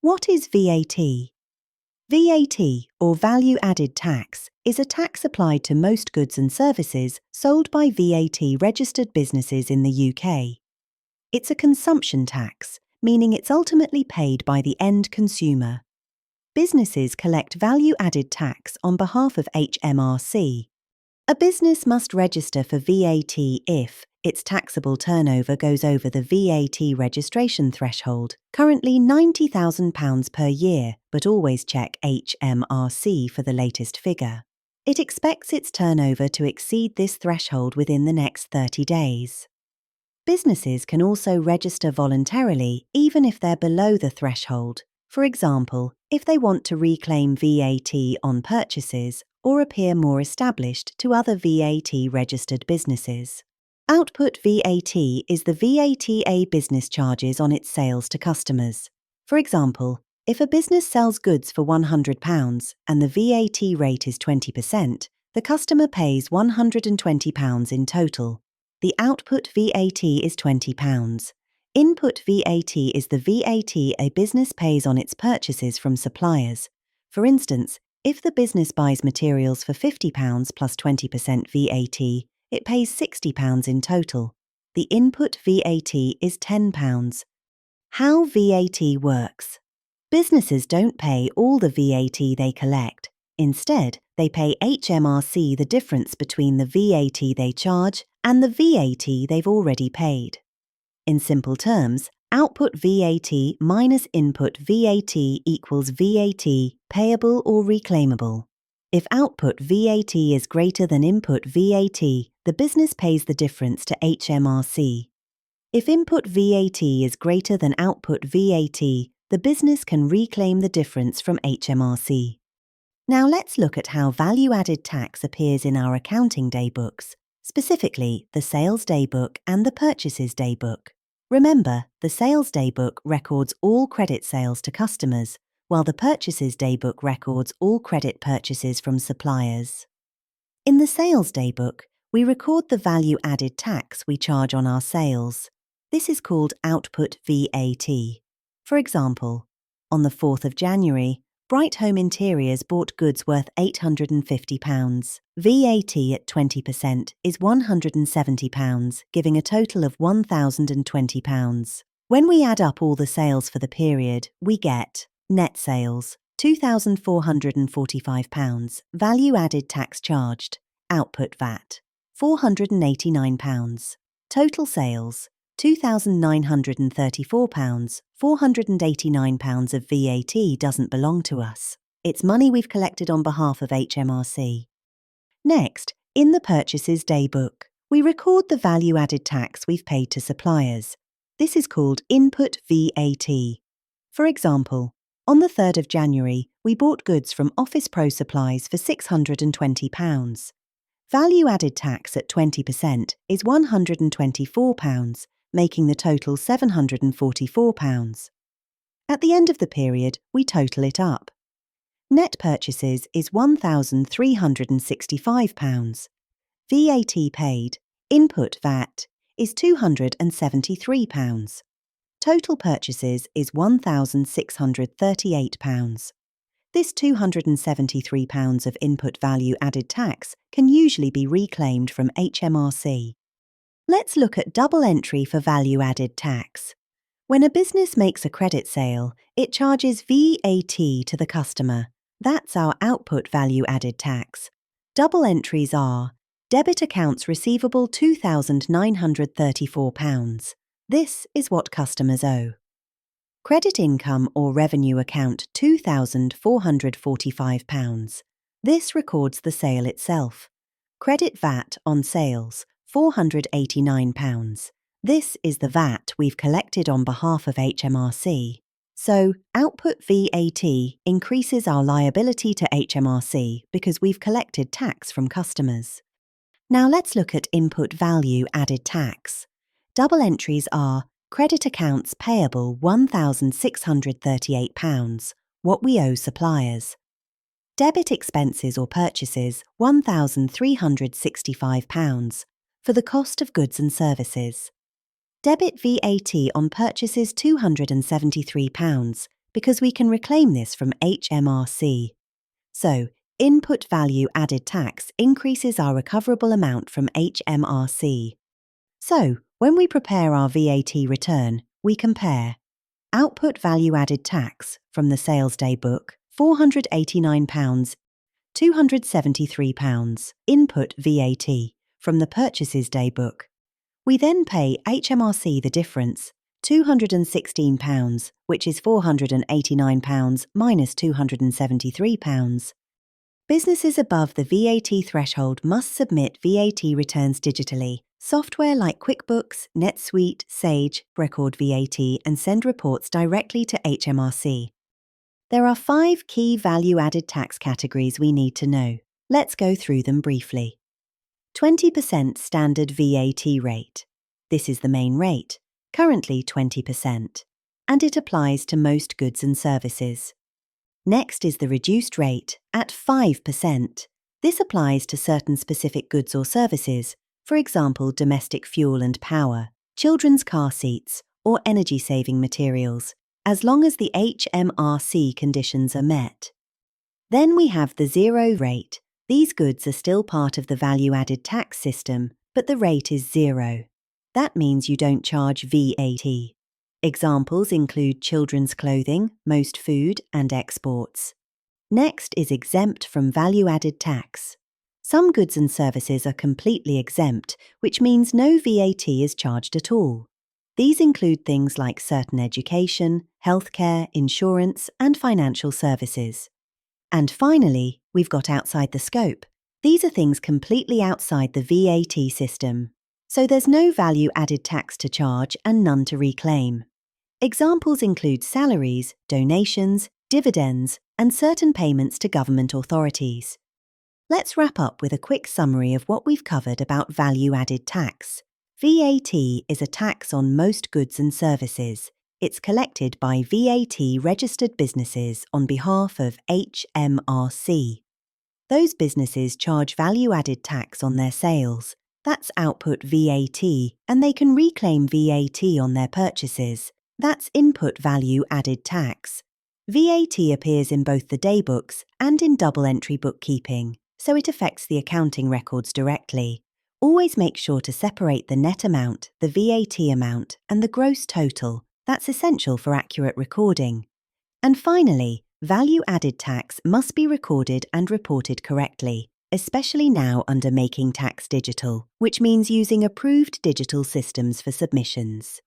What is VAT? VAT, or Value Added Tax, is a tax applied to most goods and services sold by VAT-registered businesses in the UK. It's a consumption tax, meaning it's ultimately paid by the end consumer. Businesses collect value-added tax on behalf of HMRC. A business must register for VAT if its taxable turnover goes over the VAT registration threshold, currently £90,000 per year, but always check HMRC for the latest figure. It expects its turnover to exceed this threshold within the next 30 days. Businesses can also register voluntarily even if they're below the threshold. For example, if they want to reclaim VAT on purchases or appear more established to other VAT-registered businesses. Output VAT is the VAT a business charges on its sales to customers. For example, if a business sells goods for £100 and the VAT rate is 20%, the customer pays £120 in total. The output VAT is £20. Input VAT is the VAT a business pays on its purchases from suppliers. For instance, if the business buys materials for £50 plus 20% VAT, it pays £60 in total. The input VAT is £10. How VAT works. Businesses don't pay all the VAT they collect. Instead, they pay HMRC the difference between the VAT they charge and the VAT they've already paid. In simple terms, output VAT minus input VAT equals VAT, payable or reclaimable. If output VAT is greater than input VAT, the business pays the difference to HMRC. If input VAT is greater than output VAT, the business can reclaim the difference from HMRC. Now let's look at how value-added tax appears in our accounting day books, specifically the Sales Day Book and the Purchases Day Book. Remember, the Sales Day Book records all credit sales to customers, while the Purchases Day Book records all credit purchases from suppliers. In the Sales Day Book, we record the value-added tax we charge on our sales. This is called output VAT. For example, on the 4th of January, Bright Home Interiors bought goods worth £850. VAT at 20% is £170, giving a total of £1,020. When we add up all the sales for the period, we get net sales, £2,445, value-added tax charged, output VAT, £489, total sales, £2,934, £489 of VAT doesn't belong to us. It's money we've collected on behalf of HMRC. Next, in the Purchases Day Book, we record the value-added tax we've paid to suppliers. This is called Input VAT. For example, on the 3rd of January, we bought goods from Office Pro Supplies for £620. Value-added tax at 20% is £124, making the total £744. At the end of the period, we total it up. Net purchases is £1,365. VAT paid, input VAT, is £273. Total purchases is £1,638. This £273 of input value added tax can usually be reclaimed from HMRC. Let's look at double entry for value added tax. When a business makes a credit sale, it charges VAT to the customer. That's our output value added tax. Double entries are debit accounts receivable £2,934. This is what customers owe. Credit income or revenue account £2,445. This records the sale itself. Credit VAT on sales £489. This is the VAT we've collected on behalf of HMRC. So, output VAT increases our liability to HMRC because we've collected tax from customers. Now let's look at input value added tax. Double entries are credit accounts payable £1,638, what we owe suppliers. Debit expenses or purchases £1,365, for the cost of goods and services. Debit VAT on purchases £273, because we can reclaim this from HMRC. So, input value added tax increases our recoverable amount from HMRC. So, when we prepare our VAT return, we compare output value added tax from the sales day book, £489, £273, input VAT from the purchases day book. We then pay HMRC the difference, £216, which is £489 minus £273. Businesses above the VAT threshold must submit VAT returns digitally. Software like QuickBooks, NetSuite, Sage record VAT and send reports directly to HMRC. There are 5 key value-added tax categories we need to know. Let's go through them briefly. 20% standard VAT rate. This is the main rate, currently 20%, and it applies to most goods and services. Next is the reduced rate at 5%. This applies to certain specific goods or services, for example, domestic fuel and power, children's car seats, or energy-saving materials, as long as the HMRC conditions are met. Then we have the zero rate. These goods are still part of the value-added tax system, but the rate is zero. That means you don't charge VAT. Examples include children's clothing, most food, and exports. Next is exempt from value-added tax. Some goods and services are completely exempt, which means no VAT is charged at all. These include things like certain education, healthcare, insurance, and financial services. And finally, we've got outside the scope. These are things completely outside the VAT system. So there's no value-added tax to charge and none to reclaim. Examples include salaries, donations, dividends, and certain payments to government authorities. Let's wrap up with a quick summary of what we've covered about value-added tax. VAT is a tax on most goods and services. It's collected by VAT-registered businesses on behalf of HMRC. Those businesses charge value-added tax on their sales. That's output VAT, and they can reclaim VAT on their purchases. That's input value added tax. VAT appears in both the daybooks and in double-entry bookkeeping, so it affects the accounting records directly. Always make sure to separate the net amount, the VAT amount, and the gross total. That's essential for accurate recording. And finally, value-added tax must be recorded and reported correctly, especially now under Making Tax Digital, which means using approved digital systems for submissions.